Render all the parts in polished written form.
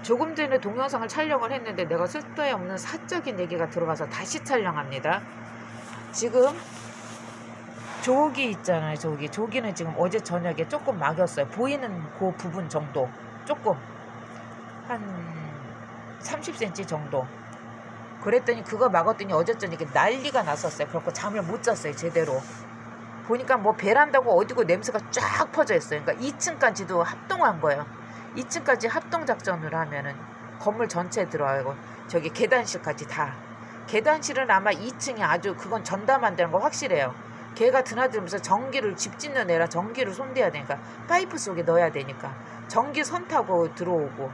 조금 전에 동영상을 촬영을 했는데 내가 쓸데없는 사적인 얘기가 들어가서 다시 촬영합니다. 지금 조기 있잖아요. 조기는 지금 어제 저녁에 조금 막였어요. 보이는 그 부분 정도, 조금 한 30cm 정도. 그랬더니 그거 막았더니 어제 저녁에 난리가 났었어요. 그래서 잠을 못 잤어요, 제대로. 보니까 뭐 베란다고 어디고 냄새가 쫙 퍼져 있어요. 그러니까 2층까지도 합동한 거예요. 2층까지 합동 작전으로 하면은 건물 전체에 들어가고 저기 계단실까지 다. 계단실은 아마 2층에 아주 그건 전담한다는 거 확실해요. 걔가 드나들면서 전기를, 집 짓는 애라 전기를 손대야 되니까 파이프 속에 넣어야 되니까 전기 선 타고 들어오고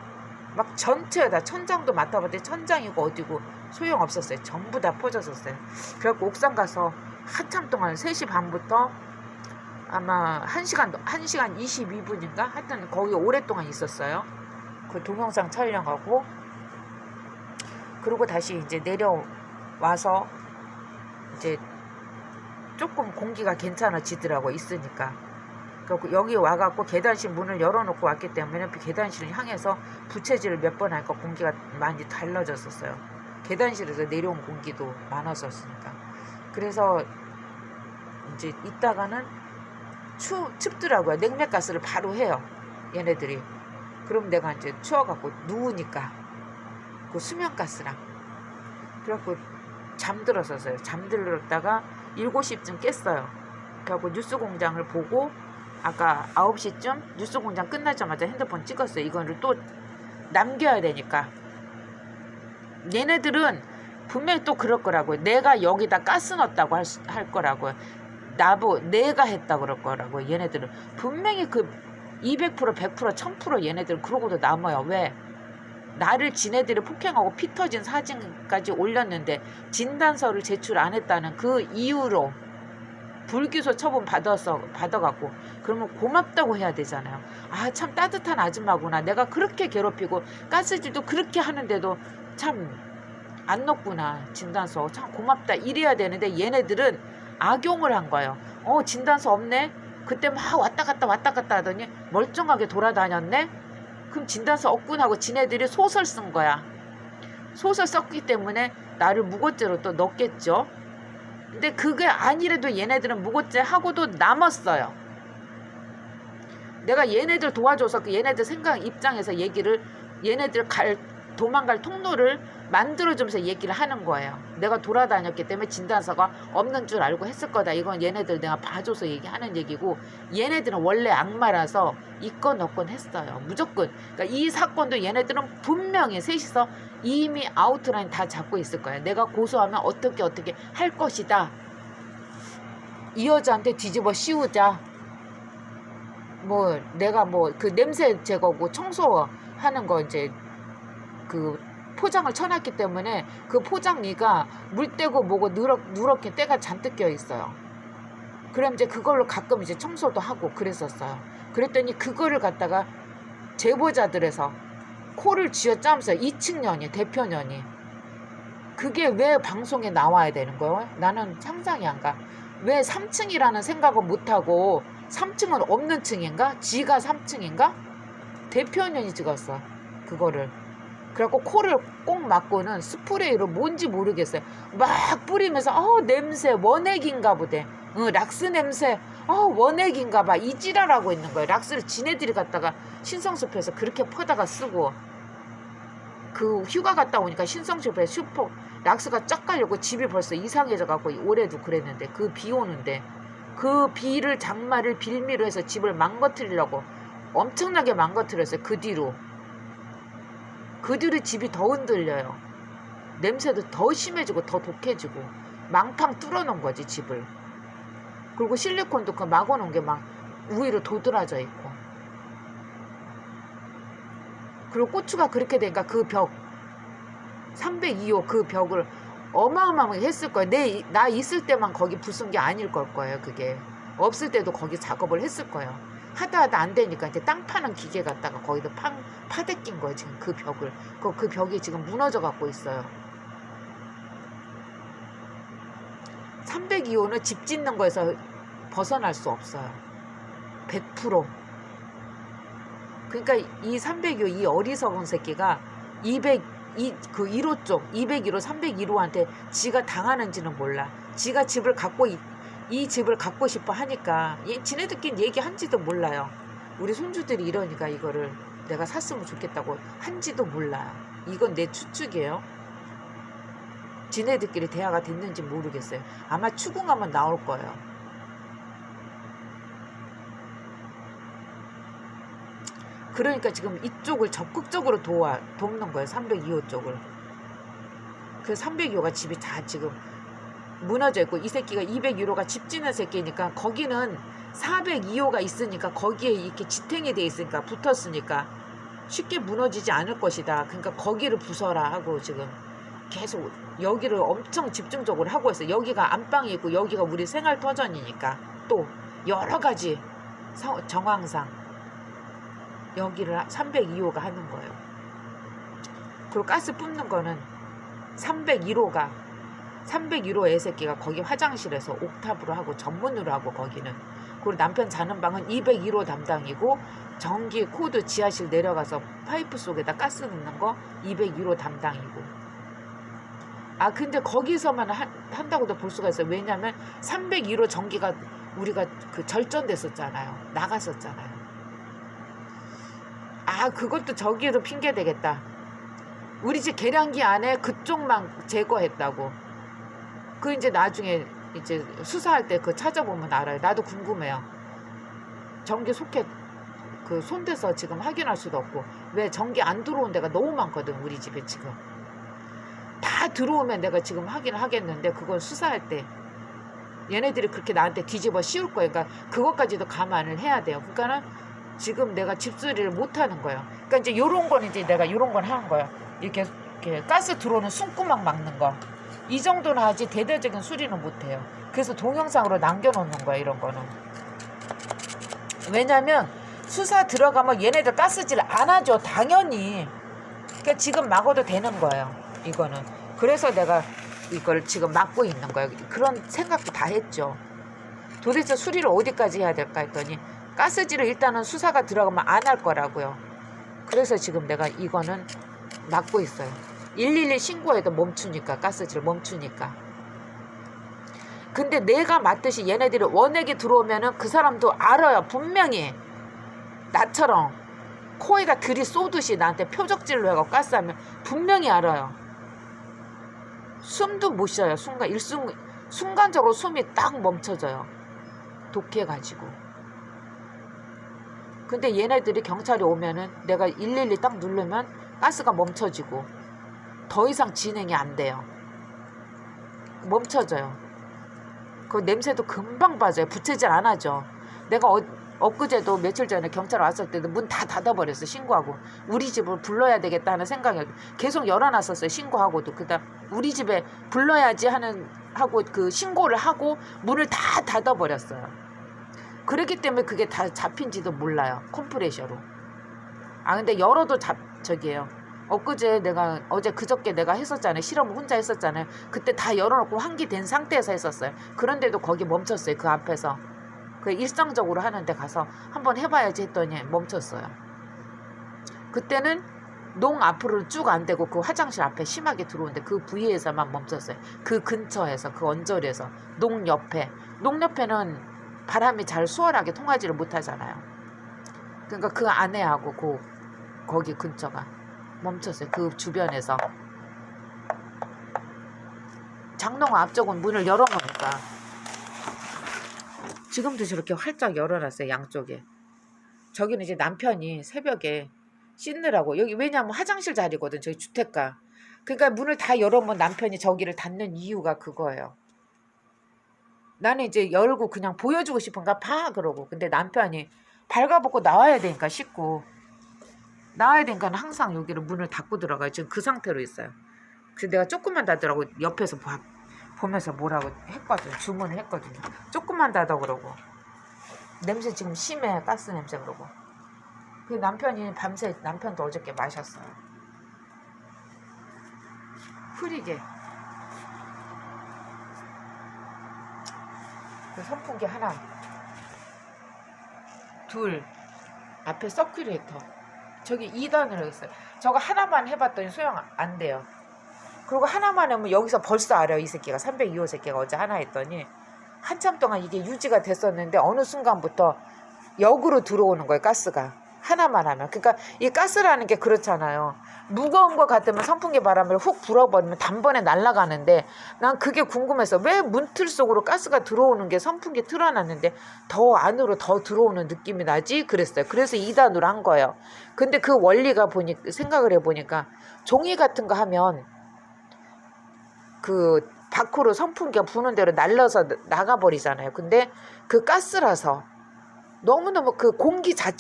막 전체에다 천장도 맡아봤더니 천장이고 어디고 소용없었어요. 전부 다 퍼졌었어요. 그래갖고 옥상 가서 한참 동안 3시 반부터 아마 1시간 22분인가? 하여튼 거기 오랫동안 있었어요. 그 동영상 촬영하고 그리고 다시 이제 내려와서 이제 조금 공기가 괜찮아지더라고 있으니까. 그리고 여기 와갖고 계단실 문을 열어놓고 왔기 때문에 그 계단실을 향해서 부채질을 몇 번 하니까 공기가 많이 달라졌었어요. 계단실에서 내려온 공기도 많았었으니까. 그래서 이제 이따가는 춥더라고요. 냉매가스를 바로 해요, 얘네들이. 그럼 내가 이제 추워갖고 누우니까 그 수면가스랑. 그래갖고 잠들었었어요. 잠들었다가 7시쯤 깼어요. 그래갖고 뉴스공장을 보고 아까 9시쯤 뉴스공장 끝나자마자 핸드폰 찍었어요. 이거를 또 남겨야 되니까. 얘네들은 분명히 또 그럴 거라고요. 내가 여기다 가스 넣었다고 할 거라고요. 내가 했다 그럴 거라고요. 얘네들은 분명히 그 200%, 100%, 1000% 얘네들은 그러고도 남아요. 왜? 나를 지네들이 폭행하고 피 터진 사진까지 올렸는데 진단서를 제출 안 했다는 그 이유로 불기소 처분 받아갖고 그러면 고맙다고 해야 되잖아요. 아, 참 따뜻한 아줌마구나. 내가 그렇게 괴롭히고 가스질도 그렇게 하는데도 참 안 넣었구나. 진단서 참 고맙다 이래야 되는데 얘네들은 악용을 한 거예요. 진단서 없네. 그때 막 왔다 갔다 하더니 멀쩡하게 돌아다녔네. 그럼 진단서 없군 하고 지네들이 소설 쓴 거야. 소설 썼기 때문에 나를 무고죄로 또 넣겠죠. 근데 그게 아니래도 얘네들은 무고죄 하고도 남았어요. 내가 얘네들 도와줘서 그 얘네들 생각 입장에서 얘기를 얘네들 도망갈 통로를 만들어주면서 얘기를 하는 거예요. 내가 돌아다녔기 때문에 진단서가 없는 줄 알고 했을 거다. 이건 얘네들 내가 봐줘서 얘기하는 얘기고, 얘네들은 원래 악마라서 있건 없건 했어요. 무조건. 그러니까 이 사건도 얘네들은 분명히 셋이서 이미 아웃라인 다 잡고 있을 거예요. 내가 고소하면 어떻게 할 것이다. 이 여자한테 뒤집어 씌우자. 내가 그 냄새 제거고 청소하는 거 이제 그 포장을 쳐놨기 때문에 그 포장리가 물때고 뭐고 누렇게 때가 잔뜩 껴 있어요. 그럼 이제 그걸로 가끔 이제 청소도 하고 그랬었어요. 그랬더니 그거를 갖다가 제보자들에서 코를 쥐어짜면서 2층년이 대표년이 그게 왜 방송에 나와야 되는 거예요? 나는 상상이 안 가. 왜 3층이라는 생각을 못하고 3층은 없는 층인가? 지가 3층인가? 대표년이 찍었어 그거를. 그래갖고 코를 꼭 막고는 스프레이로 뭔지 모르겠어요. 막 뿌리면서 냄새 원액인가 보대. 락스 냄새 원액인가 봐. 이 지랄하고 있는 거예요. 락스를 지네들이 갖다가 신성숲에서 그렇게 퍼다가 쓰고 그 휴가 갔다 오니까 신성숲에 락스가 쫙 깔려고 집이 벌써 이상해져 갖고 올해도 그랬는데 그 비 오는데 그 비를 장마를 빌미로 해서 집을 망가뜨리려고 엄청나게 망가뜨렸어요. 그 뒤로 집이 더 흔들려요. 냄새도 더 심해지고 더 독해지고 망팡 뚫어놓은 거지 집을. 그리고 실리콘도 그 막아놓은 게 막 위로 도드라져 있고. 그리고 고추가 그렇게 되니까 그 벽 302호 그 벽을 어마어마하게 했을 거예요. 나 있을 때만 거기 부순 게 아닐 거예요. 그게 없을 때도 거기 작업을 했을 거예요. 하다 안 되니까 이제 땅 파는 기계 갖다가 거기다 파대 낀 거예요. 지금 그 벽을. 그 벽이 지금 무너져 갖고 있어요. 302호는 집 짓는 거에서 벗어날 수 없어요. 100%. 그러니까 이 302호 이 어리석은 새끼가 200 그 1호 쪽 201호 301호한테 지가 당하는지는 몰라. 지가 집을 갖고 이 집을 갖고 싶어 하니까 지네들끼리 얘기한지도 몰라요. 우리 손주들이 이러니까 이거를 내가 샀으면 좋겠다고 한지도 몰라요. 이건 내 추측이에요. 지네들끼리 대화가 됐는지 모르겠어요. 아마 추궁하면 나올 거예요. 그러니까 지금 이쪽을 적극적으로 돕는 거예요. 302호 쪽을. 그 302호가 집이 다 지금 무너져 있고, 이 새끼가 201호가 집 지는 새끼니까 거기는 402호가 있으니까 거기에 이렇게 지탱이 돼 있으니까 붙었으니까 쉽게 무너지지 않을 것이다. 그러니까 거기를 부숴라 하고 지금 계속 여기를 엄청 집중적으로 하고 있어요. 여기가 안방이 있고 여기가 우리 생활터전이니까 또 여러 가지 정황상 여기를 302호가 하는 거예요. 그리고 가스 뿜는 거는 301호 애새끼가 거기 화장실에서 옥탑으로 하고 전문으로 하고 거기는. 그리고 남편 자는 방은 201호 담당이고 전기 코드 지하실 내려가서 파이프 속에다 가스 넣는 거 201호 담당이고. 아 근데 거기서만 한다고도 볼 수가 있어요. 왜냐면 301호 전기가 우리가 그 절전됐었잖아요. 나갔었잖아요. 아 그것도 저기에도 핑계 되겠다. 우리 집 계량기 안에 그쪽만 제거했다고. 그 이제 나중에 이제 수사할 때 그 찾아보면 알아요. 나도 궁금해요. 전기 소켓 그 손대서 지금 확인할 수도 없고. 왜 전기 안 들어온 데가 너무 많거든 우리 집에 지금. 다 들어오면 내가 지금 확인을 하겠는데 그건 수사할 때 얘네들이 그렇게 나한테 뒤집어 씌울 거예요. 그러니까 그것까지도 감안을 해야 돼요. 그러니까는 지금 내가 집수리를 못 하는 거예요. 그러니까 이제 요런 건 이제 내가 요런 건 하는 거예요. 이렇게 가스 들어오는 숨구멍 막는 거. 이 정도는 하지 대대적인 수리는 못 해요. 그래서 동영상으로 남겨놓는 거야 이런 거는. 왜냐면 수사 들어가면 얘네들 가스질 안 하죠. 당연히. 그러니까 지금 막아도 되는 거예요. 이거는. 그래서 내가 이걸 지금 막고 있는 거예요. 그런 생각도 다 했죠. 도대체 수리를 어디까지 해야 될까 했더니 가스질을 일단은 수사가 들어가면 안 할 거라고요. 그래서 지금 내가 이거는 막고 있어요. 112 신고해도 멈추니까, 가스질 멈추니까. 근데 내가 맡듯이 얘네들이 원액이 들어오면은 그 사람도 알아요. 분명히 나처럼 코에다 들이 쏘듯이 나한테 표적질로 해서 가스하면 분명히 알아요. 숨도 못 쉬어요. 순간적으로 숨이 딱 멈춰져요. 독해가지고. 근데 얘네들이 경찰이 오면은 내가 112 딱 누르면 가스가 멈춰지고 더 이상 진행이 안 돼요. 멈춰져요. 그 냄새도 금방 빠져요. 부채질 안 하죠. 내가 엊그제도 며칠 전에 경찰 왔을 때도 문 다 닫아버렸어. 신고하고 우리 집을 불러야 되겠다 하는 생각이 계속 열어놨었어요. 신고하고도. 그다음 우리 집에 불러야지 하고 그 신고를 하고 문을 다 닫아버렸어요. 그렇기 때문에 그게 다 잡힌지도 몰라요. 컴프레셔로. 아 근데 열어도 저기예요. 어제 그저께 내가 했었잖아요. 실험을 혼자 했었잖아요. 그때 다 열어놓고 환기된 상태에서 했었어요. 그런데도 거기 멈췄어요. 그 앞에서. 그 일상적으로 하는데 가서 한번 해봐야지 했더니 멈췄어요. 그때는 농 앞으로 쭉 안 되고 그 화장실 앞에 심하게 들어오는데 그 부위에서만 멈췄어요. 그 근처에서, 그 언저리에서. 농 옆에는 바람이 잘 수월하게 통하지를 못하잖아요. 그러니까 그 안에하고 거기 근처가 멈췄어요. 그 주변에서. 장롱 앞쪽은 문을 열어놓으니까. 지금도 저렇게 활짝 열어놨어요. 양쪽에. 저기는 이제 남편이 새벽에 씻느라고. 여기 왜냐하면 화장실 자리거든. 저기 주택가. 그러니까 문을 다 열어놓으면 남편이 저기를 닫는 이유가 그거예요. 나는 이제 열고 그냥 보여주고 싶은가 봐 그러고. 근데 남편이 발가벗고 나와야 되니까 씻고 나와야 되니까 항상 여기를 문을 닫고 들어가요. 지금 그 상태로 있어요. 그래서 내가 조금만 닫으라고 옆에서 보면서 뭐라고 했거든. 주문을 했거든요. 조금만 닫아 그러고. 냄새 지금 심해. 가스 냄새 그러고. 그 남편이 밤새 남편도 어저께 마셨어요. 흐리게. 그 선풍기 하나, 둘, 앞에 서큘레이터. 저기 2단으로 했어요. 저거 하나만 해봤더니 소용 안 돼요. 그리고 하나만 하면 여기서 벌써 알아요. 이 새끼가 302호 새끼가 어제 하나 했더니 한참 동안 이게 유지가 됐었는데 어느 순간부터 역으로 들어오는 거예요. 가스가 하나만 하면. 그러니까 이 가스라는 게 그렇잖아요. 무거운 거 같으면 선풍기 바람을 훅 불어버리면 단번에 날아가는데 난 그게 궁금해서 왜 문틀 속으로 가스가 들어오는 게 선풍기 틀어놨는데 더 안으로 더 들어오는 느낌이 나지 그랬어요. 그래서 2단으로 한 거예요. 근데 그 원리가 생각을 해보니까 종이 같은 거 하면 그 밖으로 선풍기가 부는 대로 날라서 나가버리잖아요. 근데 그 가스라서 너무너무 그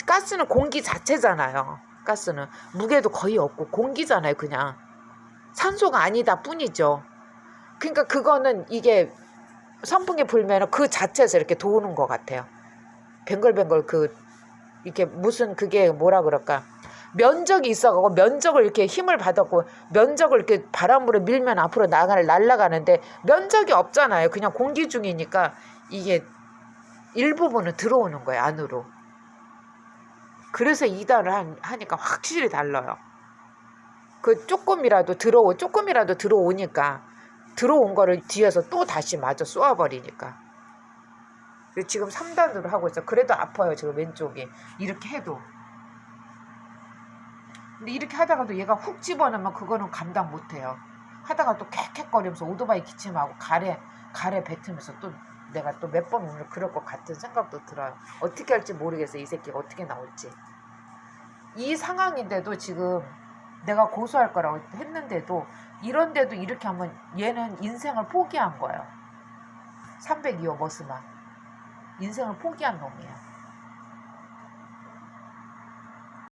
가스는 공기 자체잖아요. 가스는 무게도 거의 없고 공기잖아요. 그냥 산소가 아니다 뿐이죠. 그러니까 그거는 이게 선풍기 불면 그 자체에서 이렇게 도는 것 같아요. 뱅글뱅글 이렇게 무슨 그게 뭐라 그럴까, 면적이 있어가고 면적을 이렇게 힘을 받았고 면적을 이렇게 바람으로 밀면 앞으로 날아가는데 면적이 없잖아요. 그냥 공기 중이니까 이게 일부분은 들어오는 거예요. 안으로. 그래서 2단을 하니까 확실히 달라요. 그 조금이라도 들어오니까 들어온 거를 뒤에서 또 다시 마저 쏘아버리니까. 지금 3단으로 하고 있어. 그래도 아파요. 지금 왼쪽이. 이렇게 해도. 근데 이렇게 하다가도 얘가 훅 집어넣으면 그거는 감당 못해요. 하다가 또 캑캑거리면서 오토바이 기침하고 가래 뱉으면서 또 내가 또 몇 번 오늘 그럴 것 같은 생각도 들어요. 어떻게 할지 모르겠어요. 이 새끼가 어떻게 나올지. 이 상황인데도 지금 내가 고소할 거라고 했는데도 이런데도 이렇게 하면 얘는 인생을 포기한 거예요. 302호 머스만 인생을 포기한 놈이에요.